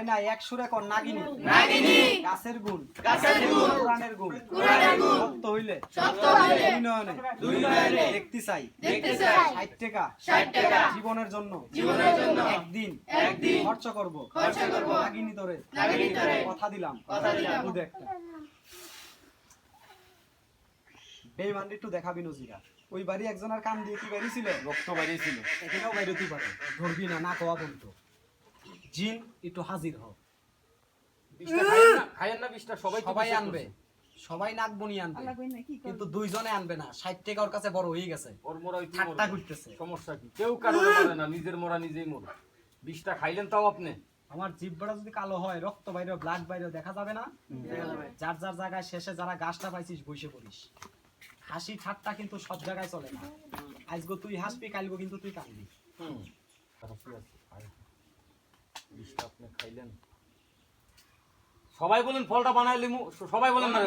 না এক সুরে কোন নাগিনী নাগিনী গাছের গুণ কোরআনের গুণ সত্য হইলে দুই নয়নে দেখতে চাই 60 টাকা জীবনের জন্য একদিন খরচ করব নাগিনী তোরে কথা দিলাম দুধ একটা বেঈমান একটু দেখাবি নজিরা ওই বাড়ি একজনের কান দিয়ে কি বাইরে ছিল রক্ত বাইরে ছিল এখানেও বাইরে হতে পারে ধরবি না কোয়া বলতো জিন একটু হাজির হও খাইয়েন না বিষটা সবাই আনবে সবাই নাক বনি আনবে কিন্তু দুইজনে আনবে না 60 টাকা ওর কাছে বড় হয়ে গেছে ওর মোরা হইতে ঠাট্টা করতেছে সমস্যা কি কেউ কারোর মারে না নিজের মোরা নিজেই মরে বিষটা খাইলেন তাও আপনি আমার জিহ্বাটা যদি কালো হয় রক্ত বাইরে ব্লাড বাইরে দেখা যাবে না যার যার জায়গায় শেষে যারা গাছটা পাইছিস বসে পড়িস হাসি ঠাট্টা কিন্তু সব জায়গায় চলে না আজগো তুই হাসবি কালগো কিন্তু তুই কাঁদবি বিষটা আপনি খাইলেন সবাই বলেন ফলটা বানাইলি সবাই বলেন না